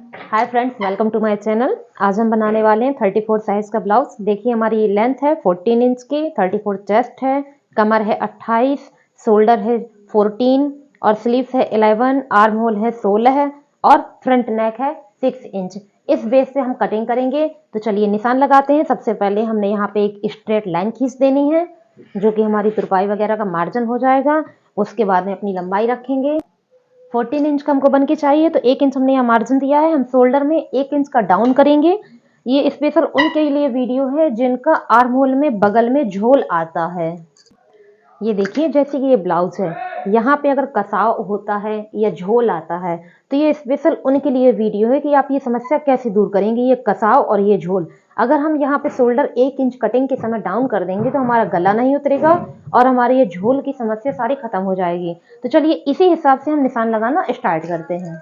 Hi friends, welcome to my channel. आज हम बनाने वाले हैं 34 साइज का ब्लाउज। देखिए हमारी लेंथ है 14 इंच की, 34 चेस्ट है, कमर है 28, शोल्डर है 14 और स्लीव्स है 11, आर्म होल है 16 और फ्रंट नेक है 6 इंच। इस बेस से हम कटिंग करेंगे। तो चलिए निशान लगाते हैं। सबसे पहले हमने यहाँ पे एक स्ट्रेट लाइन खींच देनी है जो कि हमारी तुरपाई वगैरह का मार्जिन हो जाएगा। उसके बाद में अपनी लंबाई रखेंगे। 14 इंच का हमको बन के चाहिए, तो 1 इंच हमने यहाँ मार्जिन दिया है। हम शोल्डर में 1 इंच का डाउन करेंगे। ये स्पेशल उनके लिए वीडियो है जिनका आर्म होल में बगल में झोल आता है। ये देखिए, जैसे कि ये ब्लाउज है, यहाँ पे अगर कसाव होता है या झोल आता है तो ये स्पेशल उनके लिए वीडियो है कि आप ये समस्या कैसे दूर करेंगे, ये कसाव और ये झोल। अगर हम यहाँ पे शोल्डर 1 इंच कटिंग के समय डाउन कर देंगे तो हमारा गला नहीं उतरेगा और हमारे ये झोल की समस्या सारी खत्म हो जाएगी। तो चलिए इसी हिसाब से हम निशान लगाना स्टार्ट करते हैं।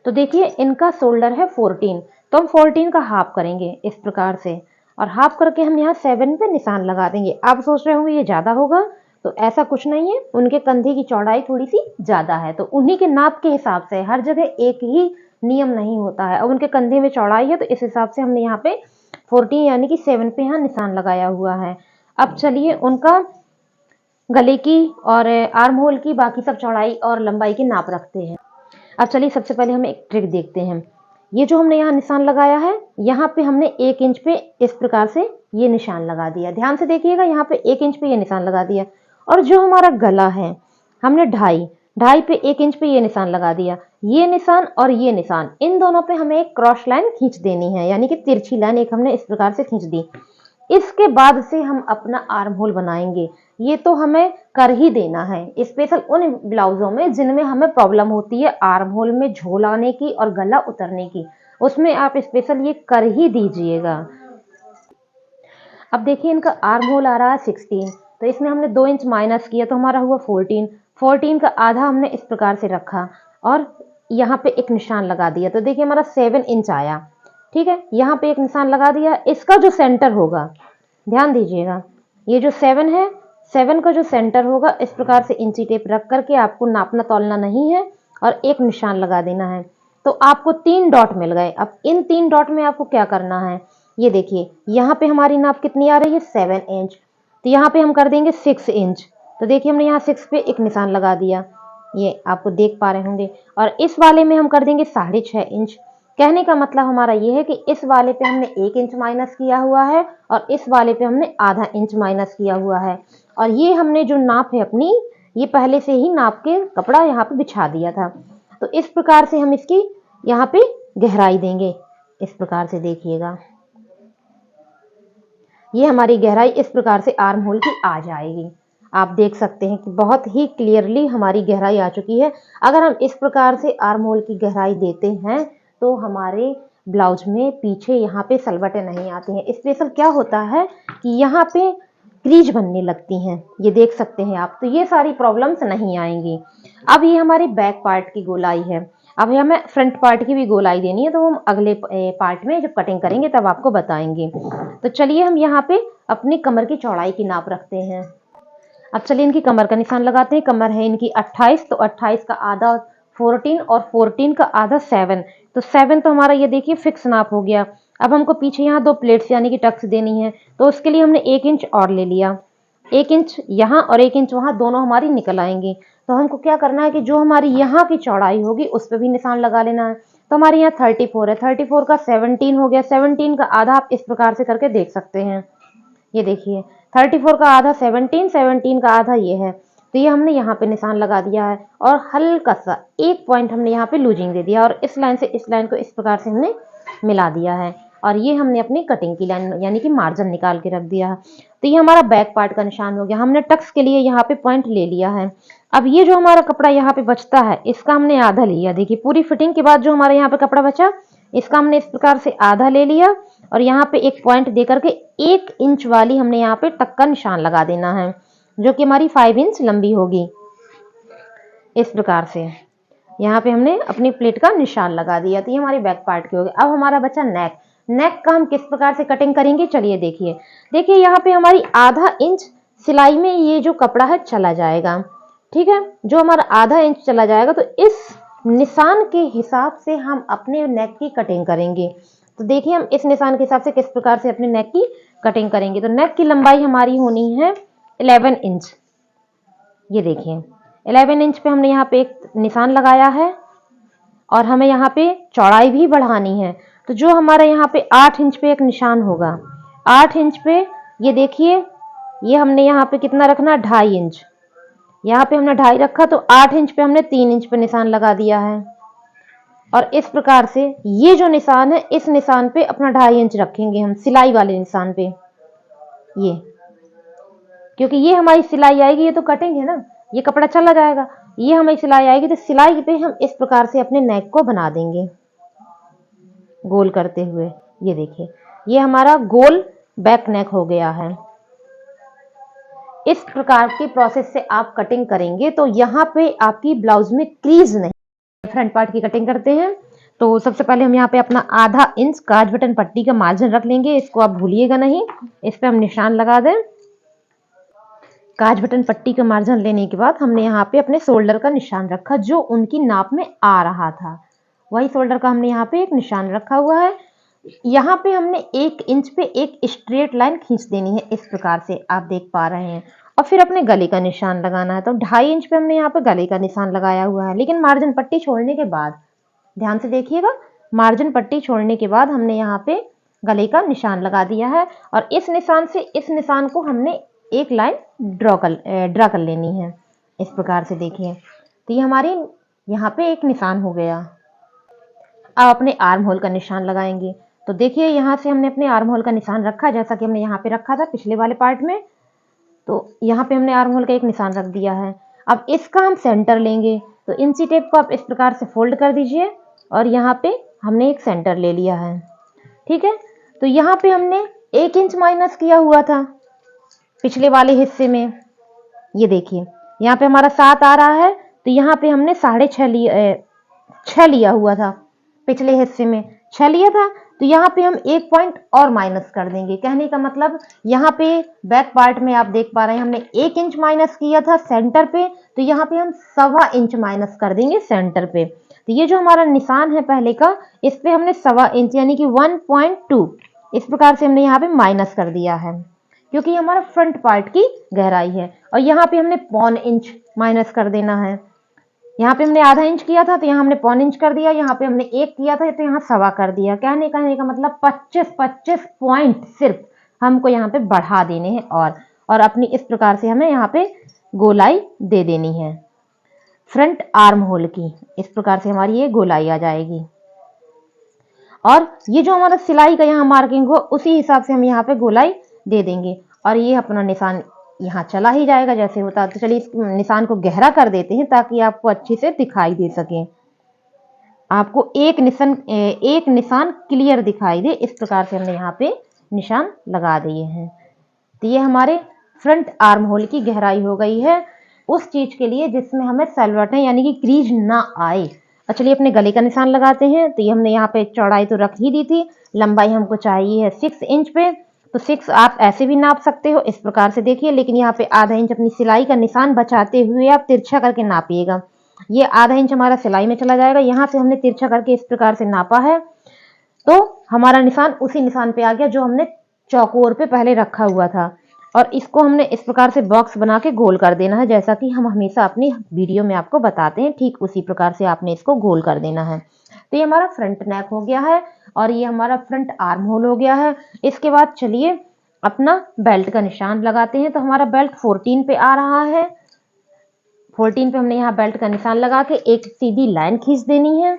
तो देखिए इनका शोल्डर है 14, तो हम 14 का हाफ करेंगे इस प्रकार से और हाफ करके हम यहाँ 7 पे निशान लगा देंगे। आप सोच रहे होंगे ये ज़्यादा होगा, तो ऐसा कुछ नहीं है। उनके कंधे की चौड़ाई थोड़ी सी ज़्यादा है, तो उन्हीं के नाप के हिसाब से हर जगह एक ही नियम नहीं होता है। अब उनके कंधे में चौड़ाई है तो इस हिसाब से हमने यहाँ पे 14 यानी कि 7 पे यहाँ निशान लगाया हुआ है। अब चलिए उनका गले की और आर्म होल की बाकी सब चौड़ाई और लंबाई के नाप रखते हैं। अब चलिए सबसे पहले हम एक ट्रिक देखते हैं। ये जो हमने यहाँ निशान लगाया है, यहाँ पे हमने 1 इंच पे इस प्रकार से ये निशान लगा दिया। ध्यान से देखिएगा, यहाँ पे 1 इंच पे ये निशान लगा दिया। और जो हमारा गला है, हमने ढाई ढाई पे 1 इंच पे ये निशान लगा दिया। ये निशान और ये निशान, इन दोनों पे हमें एक क्रॉस लाइन खींच देनी है, यानी कि तिरछी लाइन एक हमने इस प्रकार से खींच दी। इसके बाद से हम अपना आर्म होल बनाएंगे। ये तो हमें कर ही देना है, स्पेशल उन ब्लाउजों में जिनमें हमें प्रॉब्लम होती है आर्म होल में झोल आने की और गला उतरने की, उसमें आप स्पेशल ये कर ही दीजिएगा। अब देखिए इनका आर्म होल आ रहा है 16, तो इसमें हमने 2 इंच माइनस किया तो हमारा हुआ 14। 14 का आधा हमने इस प्रकार से रखा और यहाँ पे एक निशान लगा दिया, तो देखिए हमारा 7 इंच आया। ठीक है, यहाँ पे एक निशान लगा दिया। इसका जो सेंटर होगा, ध्यान दीजिएगा, ये जो 7 है, 7 का जो सेंटर होगा इस प्रकार से इंची टेप रख करके आपको नापना तोलना नहीं है और एक निशान लगा देना है। तो आपको 3 डॉट मिल गए। अब इन 3 डॉट में आपको क्या करना है, ये देखिए यहाँ पे हमारी नाप कितनी आ रही है 7 इंच, तो यहाँ पे हम कर देंगे 6 इंच। तो देखिए हमने यहाँ 6 पे एक निशान लगा दिया, ये आपको देख पा रहे होंगे। और इस वाले में हम कर देंगे 6.5 इंच। कहने का मतलब हमारा ये है कि इस वाले पे हमने 1 इंच माइनस किया हुआ है और इस वाले पे हमने आधा इंच माइनस किया हुआ है। और ये हमने जो नाप है अपनी, ये पहले से ही नाप के कपड़ा यहाँ पे बिछा दिया था। तो इस प्रकार से हम इसकी यहाँ पे गहराई देंगे। इस प्रकार से देखिएगा, ये हमारी गहराई इस प्रकार से आर्म होल की आ जाएगी। आप देख सकते हैं कि बहुत ही क्लियरली हमारी गहराई आ चुकी है। अगर हम इस प्रकार से आर्म होल की गहराई देते हैं तो हमारे ब्लाउज में पीछे यहाँ पे सलवटें नहीं आती हैं। स्पेशल क्या होता है कि यहाँ पे क्रीज बनने लगती हैं, ये देख सकते हैं आप। तो ये सारी प्रॉब्लम्स नहीं आएंगी। अब ये हमारी बैक पार्ट की गोलाई है। अब हमें फ्रंट पार्ट की भी गोलाई देनी है, तो हम अगले पार्ट में जब कटिंग करेंगे तब आपको बताएंगे। तो चलिए हम यहाँ पे अपनी कमर की चौड़ाई की नाप रखते हैं। अब चलिए इनकी कमर का निशान लगाते हैं। कमर है इनकी 28, तो 28 का आधा 14 और 14 का आधा 7, तो 7 तो हमारा ये देखिए फिक्स नाप हो गया। अब हमको पीछे यहाँ 2 प्लेट्स यानी कि टक्स देनी है, तो उसके लिए हमने 1 इंच और ले लिया। 1 इंच यहाँ और 1 इंच वहाँ, दोनों हमारी निकल आएंगी। तो हमको क्या करना है कि जो हमारी यहाँ की चौड़ाई होगी उस पर भी निशान लगा लेना है। तो हमारे यहाँ 34 है, 34 का 17 हो गया। 17 का आधा आप इस प्रकार से करके देख सकते हैं। ये देखिए 34 का आधा 17, 17 का आधा ये है। तो ये हमने यहाँ पे निशान लगा दिया है और हल्का सा 1 पॉइंट हमने यहाँ पे लूजिंग दे दिया और इस लाइन से इस लाइन को इस प्रकार से हमने मिला दिया है। और ये हमने अपनी कटिंग की लाइन यानी कि मार्जिन निकाल के रख दिया है। तो ये हमारा बैक पार्ट का निशान हो गया। हमने टक्स के लिए यहाँ पे पॉइंट ले लिया है। अब ये जो हमारा कपड़ा यहाँ पे बचता है, इसका हमने आधा लिया। देखिए पूरी फिटिंग के बाद जो हमारे यहाँ पे कपड़ा बचा, इसका हमने इस प्रकार से आधा ले लिया और यहाँ पे एक पॉइंट दे करके 1 इंच वाली हमने यहाँ पे टक का निशान लगा देना है, जो कि हमारी 5 इंच लंबी होगी। इस प्रकार से यहाँ पे हमने अपनी प्लेट का निशान लगा दिया। तो ये हमारी बैक पार्ट की होगी। अब हमारा बचा नेक। नेक का हम किस प्रकार से कटिंग करेंगे, चलिए देखिए। देखिए यहाँ पे हमारी आधा इंच सिलाई में ये जो कपड़ा है चला जाएगा। ठीक है, जो हमारा आधा इंच चला जाएगा, तो इस निशान के हिसाब से हम अपने नेक की कटिंग करेंगे। तो देखिए हम इस निशान के हिसाब से किस प्रकार से अपने नेक की कटिंग करेंगे। तो नेक की लंबाई हमारी होनी है 11 इंच। ये देखिए 11 इंच पे हमने यहाँ पे एक निशान लगाया है और हमें यहाँ पे चौड़ाई भी बढ़ानी है। तो जो हमारा यहाँ पे 8 इंच पे एक निशान होगा, 8 इंच पे ये देखिए, ये हमने यहाँ पे कितना रखना, 2.5 इंच। यहाँ पे हमने 2.5 रखा, तो 8 इंच पे हमने 3 इंच पे निशान लगा दिया है। और इस प्रकार से ये जो निशान है, इस निशान पे अपना 2.5 इंच रखेंगे हम, सिलाई वाले निशान पे। ये क्योंकि ये हमारी सिलाई आएगी, ये तो कटिंग है ना, ये कपड़ा चला जाएगा, ये हमारी सिलाई आएगी। तो सिलाई पे हम इस प्रकार से अपने नेक को बना देंगे गोल करते हुए। ये देखिए ये हमारा गोल बैक नेक हो गया है। इस प्रकार की प्रोसेस से आप कटिंग करेंगे तो यहाँ पे आपकी ब्लाउज में क्रीज नहीं। फ्रंट पार्ट की कटिंग करते हैं। तो सबसे पहले हम यहाँ पे अपना आधा इंच काज बटन पट्टी का मार्जिन रख लेंगे, इसको आप भूलिएगा नहीं, इस पे हम निशान लगा दें। काज बटन पट्टी का मार्जिन लेने के बाद हमने यहाँ पे अपने शोल्डर का निशान रखा, जो उनकी नाप में आ रहा था, वही शोल्डर का हमने यहाँ पे एक निशान रखा हुआ है। यहाँ पे हमने 1 इंच पे एक स्ट्रेट लाइन खींच देनी है, इस प्रकार से आप देख पा रहे हैं। और फिर अपने गले का निशान लगाना है। तो 2.5 इंच पे हमने यहाँ पे गले का निशान लगाया हुआ है, लेकिन मार्जिन पट्टी छोड़ने के बाद, ध्यान से देखिएगा, मार्जिन पट्टी छोड़ने के बाद हमने यहाँ पे गले का निशान लगा दिया है। और इस निशान से इस निशान को हमने एक लाइन ड्रा कर लेनी है, इस प्रकार से देखिए। तो ये हमारी यहाँ पे एक निशान हो गया। अब अपने आर्म होल का निशान लगाएंगे। तो देखिए यहाँ से हमने अपने आर्म होल का निशान रखा, जैसा कि हमने यहाँ पे रखा था पिछले वाले पार्ट में। तो यहाँ पे हमने आर्म होल का एक निशान रख दिया है। अब इसका हम सेंटर लेंगे। तो इंची टेप को आप इस प्रकार से फोल्ड कर दीजिए और यहाँ पे हमने एक सेंटर ले लिया है, ठीक है। तो यहाँ पे हमने 1 इंच माइनस किया हुआ था पिछले वाले हिस्से में। ये देखिए यहाँ पे हमारा 7 आ रहा है, तो यहाँ पे हमने 6.5 लिया हुआ था, पिछले हिस्से में 6 लिया था। तो यहाँ पे हम 1 पॉइंट और माइनस कर देंगे। कहने का मतलब यहाँ पे बैक पार्ट में आप देख पा रहे हैं हमने 1 इंच माइनस किया था सेंटर पे, तो यहाँ पे हम 1.25 इंच माइनस कर देंगे सेंटर पे। तो ये जो हमारा निशान है पहले का, इस पे हमने 1.25 इंच यानी कि 1.2 इस प्रकार से हमने यहाँ पे माइनस कर दिया है, क्योंकि हमारा फ्रंट पार्ट की गहराई है। और यहाँ पे हमने 0.25 इंच माइनस कर देना है। यहाँ पे हमने आधा इंच किया था, तो यहाँ हमने 0.25 इंच कर दिया। यहाँ पे हमने 1 किया था, तो यहाँ 1.25 कर दिया। कहने का मतलब 25 पॉइंट सिर्फ हमको यहाँ पे बढ़ा देने हैं। और अपनी इस प्रकार से हमें यहाँ पे गोलाई दे देनी है फ्रंट आर्म होल की। इस प्रकार से हमारी ये गोलाई आ जाएगी। और ये जो हमारा सिलाई का यहाँ मार्किंग हो, उसी हिसाब से हम यहाँ पे गोलाई दे देंगे। और ये अपना निशान यहाँ चला ही जाएगा जैसे होता। तो चलिए इस निशान को गहरा कर देते हैं ताकि आपको अच्छे से दिखाई दे सके, आपको एक निशान क्लियर दिखाई दे। इस प्रकार से हमने यहाँ पे निशान लगा दिए हैं। तो ये हमारे फ्रंट आर्म होल की गहराई हो गई है, उस चीज के लिए जिसमें हमें सलवटें यानी कि क्रीज ना आए। और चलिए अपने गले का निशान लगाते हैं। तो ये हमने यहाँ पे चौड़ाई तो रख ही दी थी, लंबाई हमको चाहिए है 6 इंच पे। तो 6 आप ऐसे भी नाप सकते हो, इस प्रकार से देखिए, लेकिन यहाँ पे आधा इंच अपनी सिलाई का निशान बचाते हुए आप तिरछा करके नापिएगा। ये आधा इंच हमारा सिलाई में चला जाएगा। यहाँ से हमने तिरछा करके इस प्रकार से नापा है, तो हमारा निशान उसी निशान पे आ गया जो हमने चौकोर पे पहले रखा हुआ था। और इसको हमने इस प्रकार से बॉक्स बना के गोल कर देना है, जैसा कि हम हमेशा अपनी वीडियो में आपको बताते हैं, ठीक उसी प्रकार से आपने इसको गोल कर देना है। तो ये हमारा फ्रंट नेक हो गया है और ये हमारा फ्रंट आर्म होल हो गया है। इसके बाद चलिए अपना बेल्ट का निशान लगाते हैं। तो हमारा बेल्ट 14 पे आ रहा है। 14 पे हमने यहाँ बेल्ट का निशान लगा के एक सीधी लाइन खींच देनी है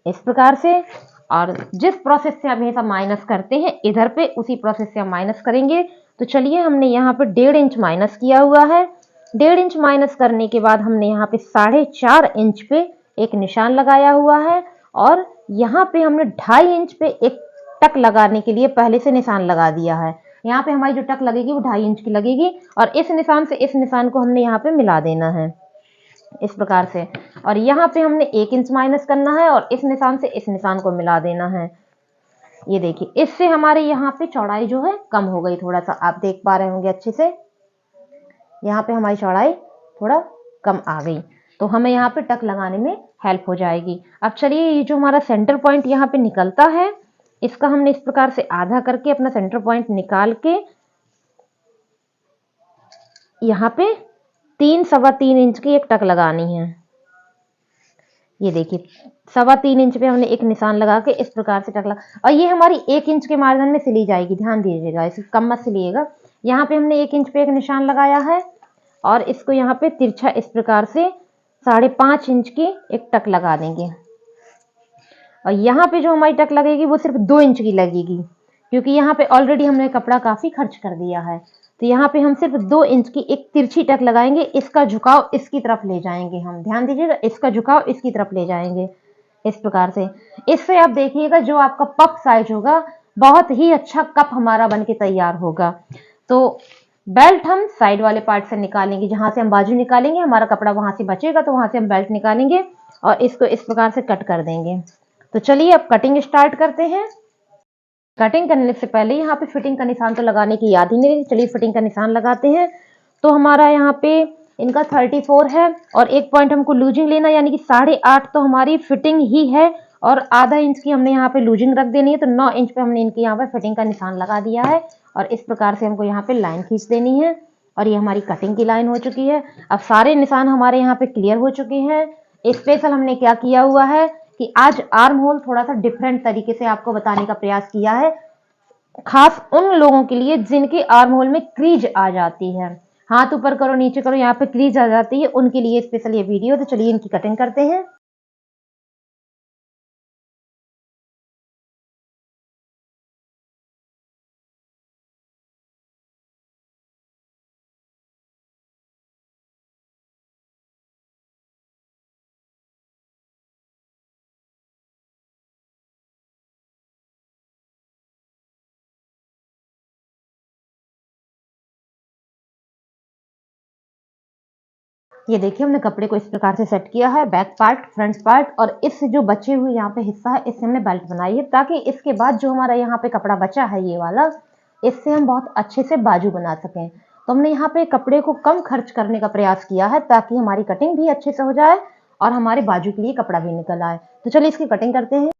इस प्रकार से। और जिस प्रोसेस से आप हमेशा माइनस करते हैं, इधर पे उसी प्रोसेस से हम माइनस करेंगे। तो चलिए हमने यहाँ पे 1.5 इंच माइनस किया हुआ है। 1.5 इंच माइनस करने के बाद हमने यहाँ पे 4.5 इंच पे एक निशान लगाया हुआ है। और यहाँ पे हमने 2.5 इंच पे एक टक लगाने के लिए पहले से निशान लगा दिया है। यहाँ पे हमारी जो टक लगेगी वो 2.5 इंच की लगेगी। और इस निशान से इस निशान को हमने यहाँ पे मिला देना है इस प्रकार से। और यहाँ पे हमने 1 इंच माइनस करना है और इस निशान से इस निशान को मिला देना है। ये देखिए, इससे हमारे यहाँ पे चौड़ाई जो है कम हो गई, थोड़ा सा आप देख पा रहे होंगे अच्छे से। यहाँ पे हमारी चौड़ाई थोड़ा कम आ गई। तो हमें यहाँ पे टक लगाने में हेल्प हो जाएगी। अब चलिए ये जो हमारा सेंटर पॉइंट यहाँ पे निकलता है, इसका हमने इस प्रकार से आधा करके अपना सेंटर पॉइंट निकाल के यहाँ पे 3-3.25 इंच की एक टक लगानी है। ये देखिए 3.25 इंच पे हमने एक निशान लगा के इस प्रकार से टक लगा, और ये हमारी 1 इंच के मार्जिन में सिली जाएगी, ध्यान दीजिएगा, इसे कम मत सिलिएगा। यहाँ पे हमने 1 इंच पे एक निशान लगाया है और इसको यहाँ पे तिरछा इस प्रकार से 5.5 इंच की एक टक लगा देंगे। और यहाँ पे जो हमारी टक लगेगी वो सिर्फ 2 इंच की लगेगी, क्योंकि यहाँ पे ऑलरेडी हमने कपड़ा काफी खर्च कर दिया है। तो यहाँ पे हम सिर्फ 2 इंच की एक तिरछी टक लगाएंगे, इसका झुकाव इसकी तरफ ले जाएंगे हम, ध्यान दीजिएगा, इसका झुकाव इसकी तरफ ले जाएंगे इस प्रकार से। इससे आप देखिएगा जो आपका पफ साइज होगा बहुत ही अच्छा कप हमारा बनके तैयार होगा। तो बेल्ट हम साइड वाले पार्ट से निकालेंगे, जहां से हम बाजू निकालेंगे हमारा कपड़ा वहां से बचेगा, तो वहां से हम बेल्ट निकालेंगे और इसको इस प्रकार से कट कर देंगे। तो चलिए अब कटिंग स्टार्ट करते हैं। कटिंग करने से पहले यहाँ पे फिटिंग का निशान तो लगाने की याद ही नहीं रही, चलिए फिटिंग का निशान लगाते हैं। तो हमारा यहाँ पे इनका 34 है और एक पॉइंट हमको लूजिंग लेना, यानी कि 8.5 तो हमारी फिटिंग ही है और आधा इंच की हमने यहाँ पे लूजिंग रख देनी है। तो 9 इंच पे हमने इनकी यहाँ पे फिटिंग का निशान लगा दिया है और इस प्रकार से हमको यहाँ पे लाइन खींच देनी है और ये हमारी कटिंग की लाइन हो चुकी है। अब सारे निशान हमारे यहाँ पे क्लियर हो चुके हैं। स्पेशल हमने क्या किया हुआ है कि आज आर्म होल थोड़ा सा डिफरेंट तरीके से आपको बताने का प्रयास किया है, खास उन लोगों के लिए जिनके आर्म होल में क्रीज आ जाती है, हाथ ऊपर करो नीचे करो यहाँ पे क्रीज आ जाती है, उनके लिए स्पेशल ये वीडियो। तो चलिए इनकी कटिंग करते हैं। ये देखिए हमने कपड़े को इस प्रकार से सेट किया है, बैक पार्ट, फ्रंट पार्ट, और इस जो बचे हुए यहाँ पे हिस्सा है इससे हमने बेल्ट बनाई है, ताकि इसके बाद जो हमारा यहाँ पे कपड़ा बचा है ये वाला, इससे हम बहुत अच्छे से बाजू बना सकें। तो हमने यहाँ पे कपड़े को कम खर्च करने का प्रयास किया है ताकि हमारी कटिंग भी अच्छे से हो जाए और हमारे बाजू के लिए कपड़ा भी निकल आए। तो चलिए इसकी कटिंग करते हैं।